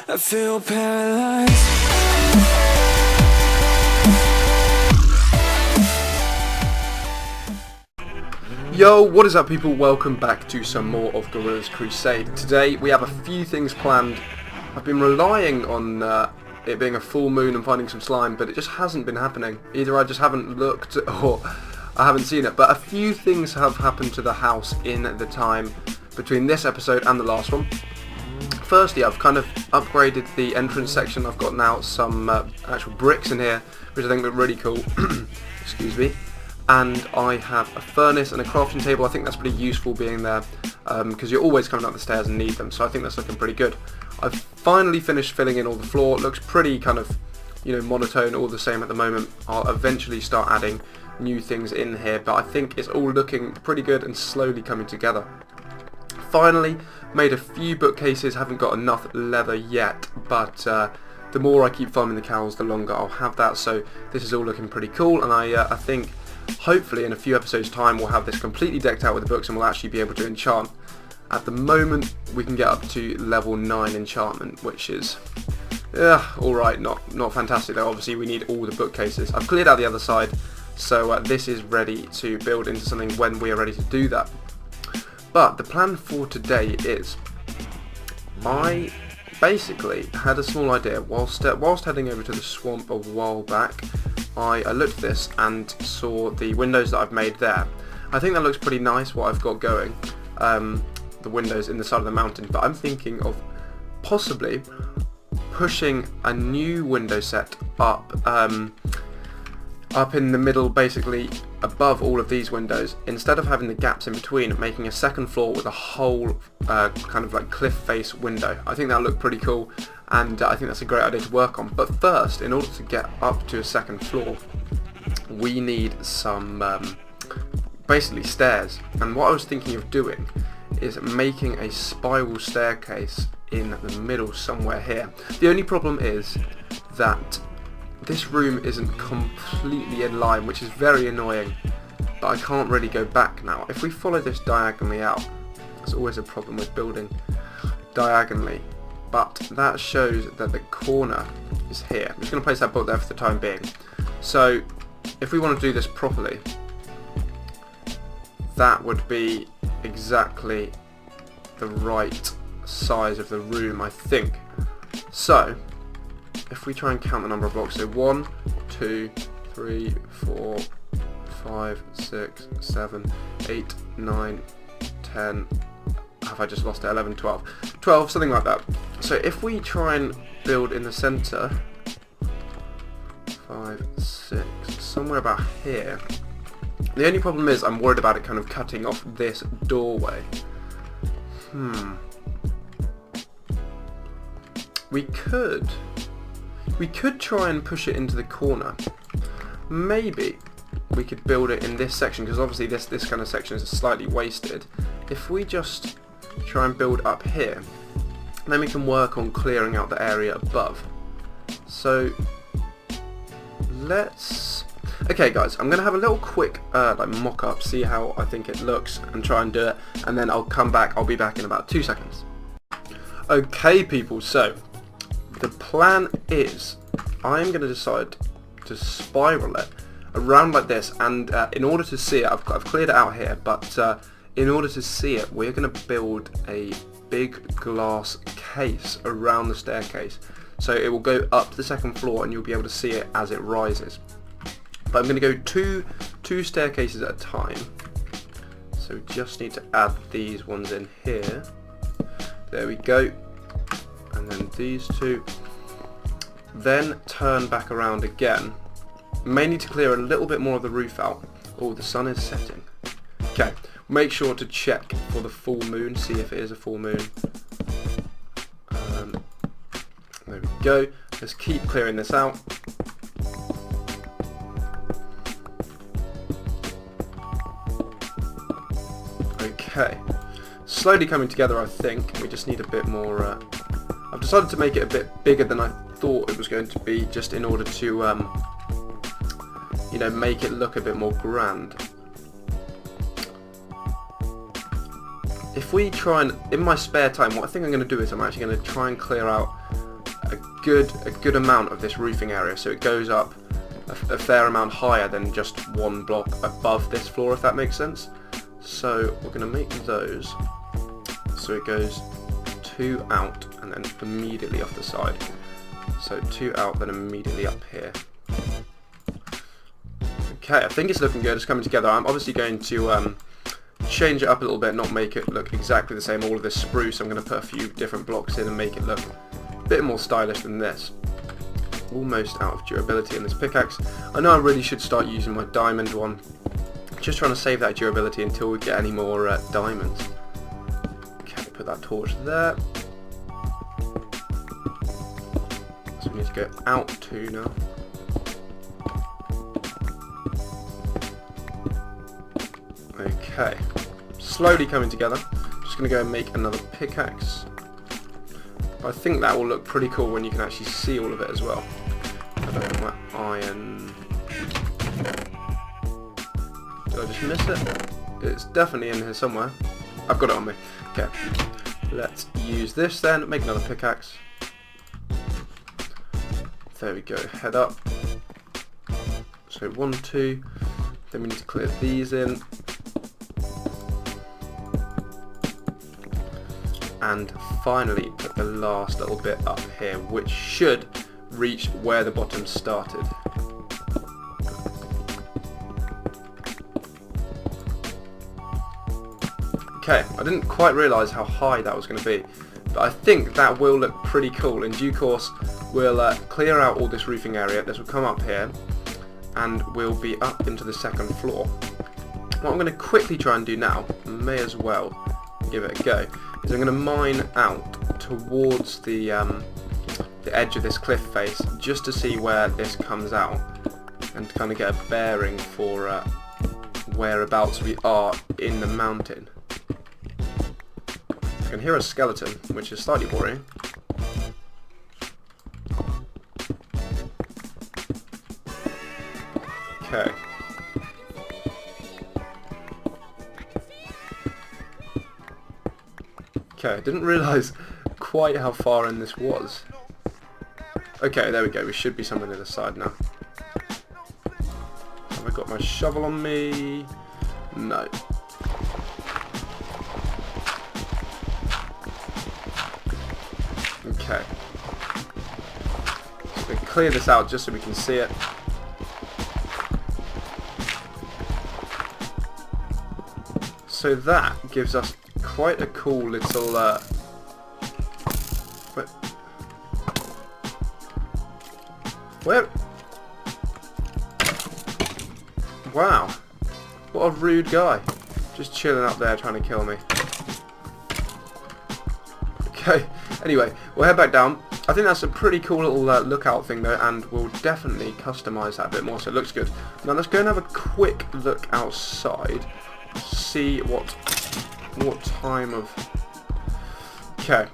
I feel paralyzed. Yo, what is up people? Welcome back to some more of Gorilla's Crusade. Today we have a few things planned. I've been relying on it being a full moon and finding some slime, but it just hasn't been happening. Either I just haven't looked or I haven't seen it. But a few things have happened to the house in the time between this episode and the last one. Firstly, I've kind of upgraded the entrance section. I've got now some actual bricks in here, which I think look really cool. Excuse me. And I have a furnace and a crafting table. I think that's pretty useful being there because you're always coming up the stairs and need them, so I think that's looking pretty good. I've finally finished filling in all the floor. It looks pretty kind of, monotone, all the same at the moment. I'll eventually start adding new things in here, but I think it's all looking pretty good and slowly coming together. Finally made a few bookcases. Haven't got enough leather yet, but the more I keep farming the cows, the longer I'll have that, so this is all looking pretty cool, and I think hopefully in a few episodes time we'll have this completely decked out with the books and we'll actually be able to enchant. At the moment we can get up to level 9 enchantment, which is alright, not fantastic though. Obviously we need all the bookcases. I've cleared out the other side, so this is ready to build into something when we are ready to do that. But the plan for today is, I basically had a small idea whilst heading over to the swamp a while back. I looked at this and saw the windows that I've made there. I think that looks pretty nice, what I've got going, the windows in the side of the mountain, but I'm thinking of possibly pushing a new window set up in the middle, basically above all of these windows, instead of having the gaps in between, making a second floor with a whole kind of like cliff face window. I think that'll look pretty cool, and I think that's a great idea to work on. But first, in order to get up to a second floor, we need some basically stairs, and what I was thinking of doing is making a spiral staircase in the middle somewhere here. The only problem is that this room isn't completely in line, which is very annoying, but I can't really go back now. If we follow this diagonally out, there's always a problem with building diagonally, but that shows that the corner is here. I'm just going to place that book there for the time being. So if we want to do this properly, that would be exactly the right size of the room, I think. So if we try and count the number of blocks, so 1, 2, 3, 4, 5, 6, 7, 8, 9, 10, have I just lost it? 11, 12. 12, something like that. So if we try and build in the centre, 5, 6, somewhere about here. The only problem is I'm worried about it kind of cutting off this doorway. We could try and push it into the corner. Maybe we could build it in this section, because obviously this kind of section is slightly wasted. If we just try and build up here, then we can work on clearing out the area above. So okay guys, I'm going to have a little quick like mock-up, see how I think it looks, and try and do it, and then I'll come back. I'll be back in about 2 seconds. Okay people, so the plan is I'm going to decide to spiral it around like this, and in order to see it, I've cleared it out here, but in order to see it, we're going to build a big glass case around the staircase, so it will go up to the second floor and you'll be able to see it as it rises. But I'm going to go two staircases at a time, so just need to add these ones in here. There we go. And then these two, then turn back around again, mainly to clear a little bit more of the roof out. Oh, the sun is setting. Okay, make sure to check for the full moon, see if it is a full moon. There we go. Let's keep clearing this out. Okay, slowly coming together, I think. We just need a bit more I've decided to make it a bit bigger than I thought it was going to be, just in order to make it look a bit more grand. If we try and, in my spare time, what I think I'm going to do is I'm actually going to try and clear out a good amount of this roofing area, so it goes up a fair amount higher than just one block above this floor, if that makes sense. So we're going to make those so it goes 2 out and then immediately off the side. So 2 out, then immediately up here. Okay, I think it's looking good. It's coming together. I'm obviously going to change it up a little bit, not make it look exactly the same, all of this spruce. I'm going to put a few different blocks in and make it look a bit more stylish than this. Almost out of durability in this pickaxe. I know I really should start using my diamond one. Just trying to save that durability until we get any more diamonds. Okay, put that torch there. So we need to go out 2 now. Okay, slowly coming together. Just going to go and make another pickaxe. I think that will look pretty cool when you can actually see all of it as well. I don't have my iron. Did I just miss it? It's definitely in here somewhere. I've got it on me. Okay, let's use this then. Make another pickaxe. There we go. Head up. So 1, 2. Then we need to clear these in. And finally put the last little bit up here, which should reach where the bottom started. Okay, I didn't quite realise how high that was going to be, but I think that will look pretty cool. In due course, we'll clear out all this roofing area. This will come up here, and we'll be up into the 2nd floor. What I'm going to quickly try and do now, may as well give it a go, is I'm going to mine out towards the edge of this cliff face just to see where this comes out and kind of get a bearing for whereabouts we are in the mountain. I can hear a skeleton, which is slightly worrying. Okay. Okay, I didn't realise quite how far in this was. Okay, there we go. We should be somewhere near the side now. Have I got my shovel on me? No. Okay. So we clear this out just so we can see it. So that gives us quite a cool little where? Wow, what a rude guy, just chilling up there trying to kill me. Okay, anyway, we'll head back down. I think that's a pretty cool little lookout thing though, and we'll definitely customise that a bit more so it looks good. Now let's go and have a quick look outside, see what time of... Okay,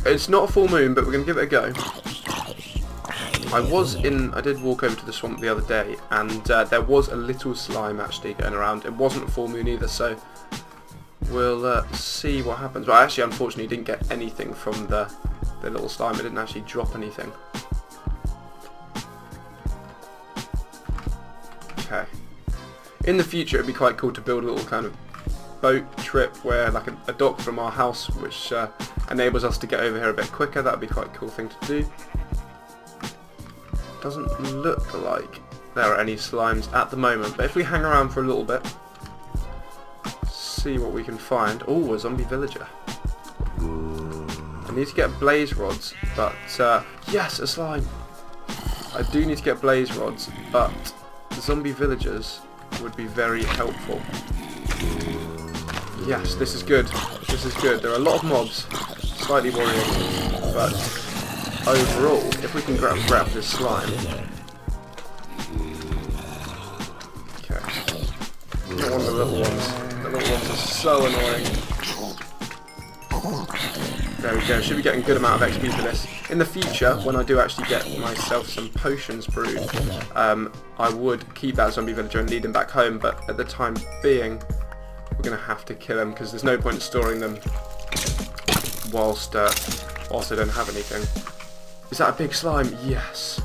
it's not a full moon, but we're going to give it a go. I did walk over to the swamp the other day, and there was a little slime actually going around. It wasn't a full moon either, so we'll see what happens. But I actually unfortunately didn't get anything from the little slime. It didn't actually drop anything. Okay. In the future it'd be quite cool to build a little kind of boat trip where like a dock from our house which enables us to get over here a bit quicker. That would be quite a cool thing to do. Doesn't look like there are any slimes at the moment, but if we hang around for a little bit, see what we can find. Oh, a zombie villager. I need to get blaze rods, but yes, a slime. I do need to get blaze rods, but the zombie villagers would be very helpful. Yes, this is good. This is good. There are a lot of mobs, slightly worrying, but overall, if we can grab this slime. Okay. Not one of the little ones. The little ones are so annoying. There we go. Should be getting a good amount of XP for this. In the future, when I do actually get myself some potions brewed, I would keep that zombie villager and lead him back home, but at the time being, we're going to have to kill him because there's no point in storing them whilst I don't have anything. Is that a big slime? Yes.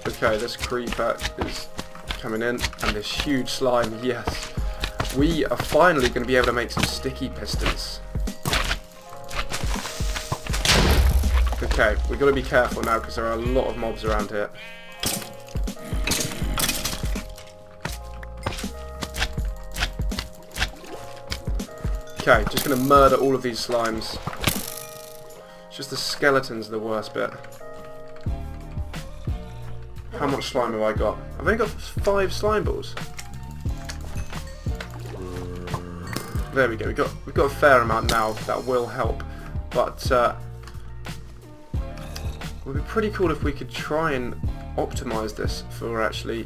Okay, this creeper is coming in, and this huge slime, yes. We are finally going to be able to make some sticky pistons. Okay, we've got to be careful now because there are a lot of mobs around here. Okay, just going to murder all of these slimes. It's just the skeletons are the worst bit. How much slime have I got? I've only got 5 slime balls. There we go. We've got a fair amount now. That will help. But it would be pretty cool if we could try and optimize this for actually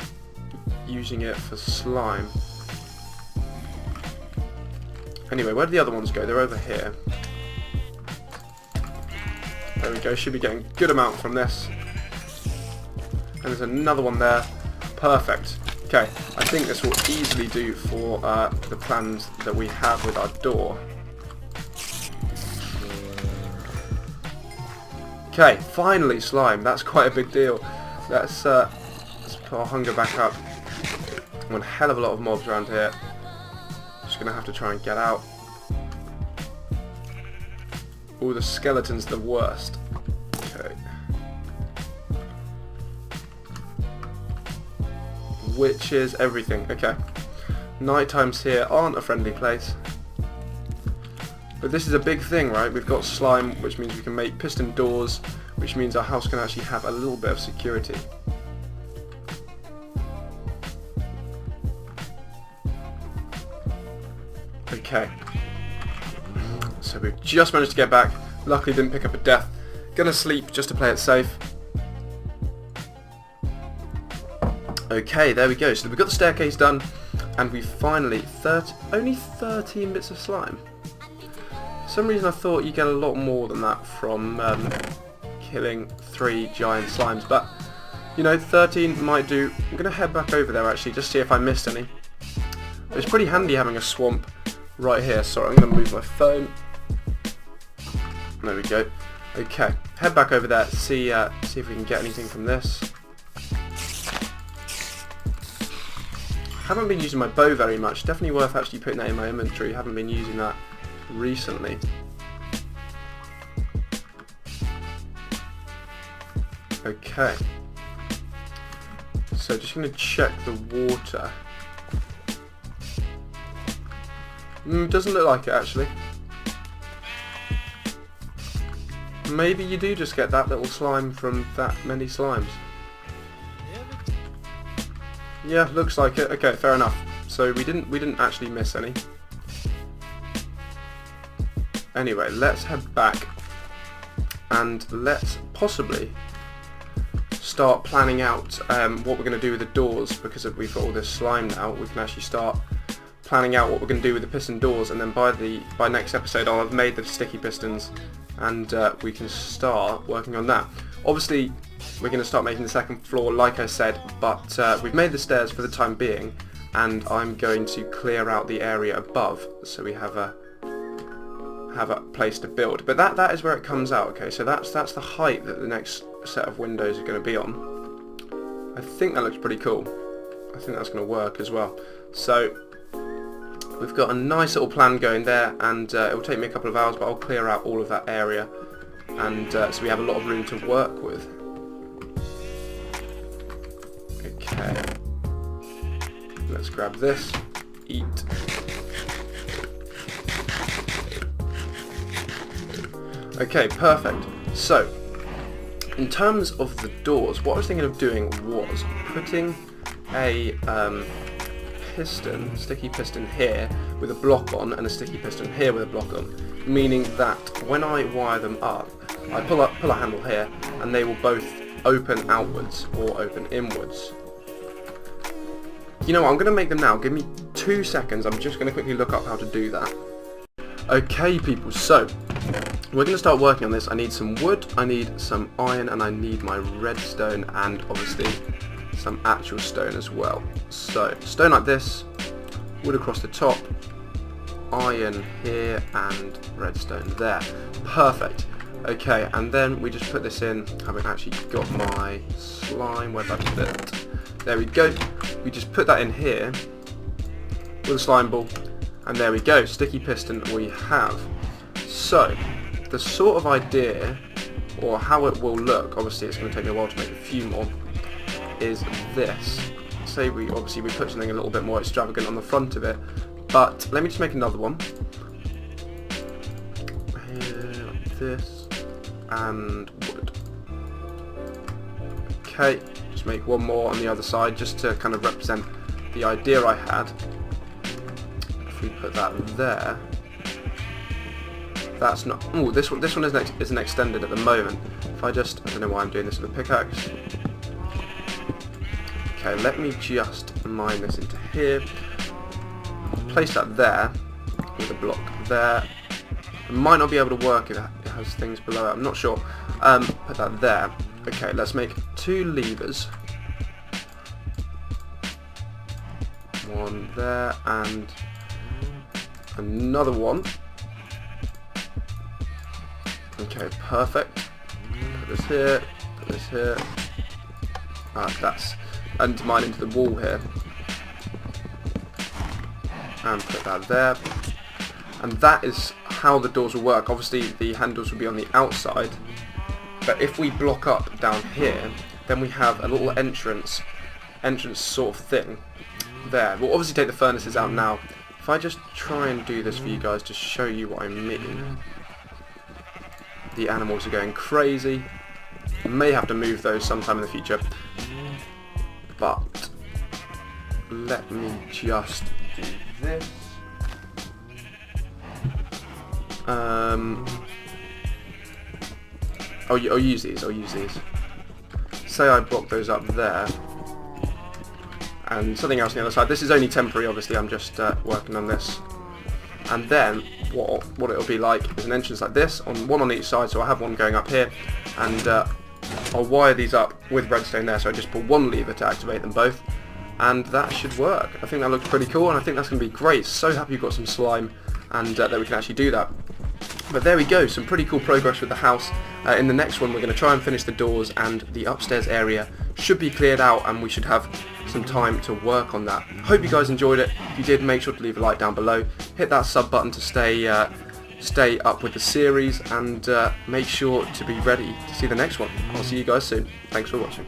using it for slime. Anyway, where do the other ones go? They're over here. There we go. Should be getting a good amount from this. And there's another one there. Perfect. Okay, I think this will easily do for the plans that we have with our door. Okay, finally slime. That's quite a big deal. Let's put our hunger back up. One hell of a lot of mobs around here. Just gonna have to try and get out. All the skeletons, the worst. Okay. Witches, everything. Okay. Night times here aren't a friendly place. But this is a big thing, right? We've got slime, which means we can make piston doors, which means our house can actually have a little bit of security. Okay. So we've just managed to get back. Luckily didn't pick up a death. Gonna sleep just to play it safe. Okay, there we go. So we've got the staircase done, and we finally only 13 bits of slime. For some reason I thought you get a lot more than that from killing 3 giant slimes, but you know, 13 might do. I'm gonna head back over there actually, just see if I missed any. It's pretty handy having a swamp right here. Sorry, I'm gonna move my phone. There we go. Okay, head back over there. See if we can get anything from this. Haven't been using my bow very much. Definitely worth actually putting that in my inventory. Haven't been using that recently. Okay. So just going to check the water. Doesn't look like it actually. Maybe you do just get that little slime from that many slimes. Yeah, looks like it. Okay, fair enough. So we didn't actually miss any. Anyway, let's head back and let's possibly start planning out what we're going to do with the doors, because if we've got all this slime now, we can actually start planning out what we're going to do with the piston doors, and then by next episode I'll have made the sticky pistons, and we can start working on that. Obviously we're going to start making the second floor like I said, but we've made the stairs for the time being, and I'm going to clear out the area above so we have a place to build. But that is where it comes out. Okay, so that's the height that the next set of windows are going to be on. I think that looks pretty cool. I think that's going to work as well. So we've got a nice little plan going there, and it will take me a couple of hours, but I'll clear out all of that area, and so we have a lot of room to work with. Okay, let's grab this, eat. Okay, perfect. So, in terms of the doors, what I was thinking of doing was putting a sticky piston here with a block on, and a sticky piston here with a block on, meaning that when I wire them up, I pull a handle here, and they will both open outwards or open inwards. You know what, I'm going to make them now. Give me 2 seconds. I'm just going to quickly look up how to do that. Okay people, so we're going to start working on this. I need some wood, I need some iron, and I need my redstone, and obviously some actual stone as well. So stone like this, wood across the top, iron here and redstone there. Perfect. Okay, and then we just put this in. I haven't actually got my slime. Where did I put it? There we go. We just put that in here with a slime ball, and there we go. Sticky piston we have. So, the sort of idea, or how it will look, obviously it's going to take me a while to make a few more, is this. Say we put something a little bit more extravagant on the front of it, but let me just make another one. Here, like this, and wood. Okay, just make one more on the other side, just to kind of represent the idea I had. If we put that there, that's not. Oh, this one isn't extended at the moment. If I don't know why I'm doing this with a pickaxe. Okay, let me just mine this into here. Place that there with a block there. It might not be able to work if it has things below it. I'm not sure. Put that there. Okay, let's make 2 levers. One there and another one. Okay, perfect. Put this here. Put this here. And mine into the wall here. And put that there. And that is how the doors will work. Obviously the handles will be on the outside, but if we block up down here, then we have a little entrance sort of thing there. We'll obviously take the furnaces out now. If I just try and do this for you guys to show you what I mean. The animals are going crazy. May have to move those sometime in the future, but let me just do this. I'll use these. Say I block those up there, and something else on the other side. This is only temporary, obviously. I'm just working on this. And then what it'll be like is an entrance like this, one on each side. So I have one going up here, and I'll wire these up with redstone there. So I just pull one lever to activate them both, and that should work. I think that looks pretty cool, and I think that's going to be great. So happy you've got some slime, and that we can actually do that. But there we go, some pretty cool progress with the house. In the next one we're going to try and finish the doors, and the upstairs area should be cleared out, and we should have some time to work on that. Hope you guys enjoyed it. If you did, make sure to leave a like down below. Hit that sub button to stay up with the series, and make sure to be ready to see the next one. I'll see you guys soon. Thanks for watching.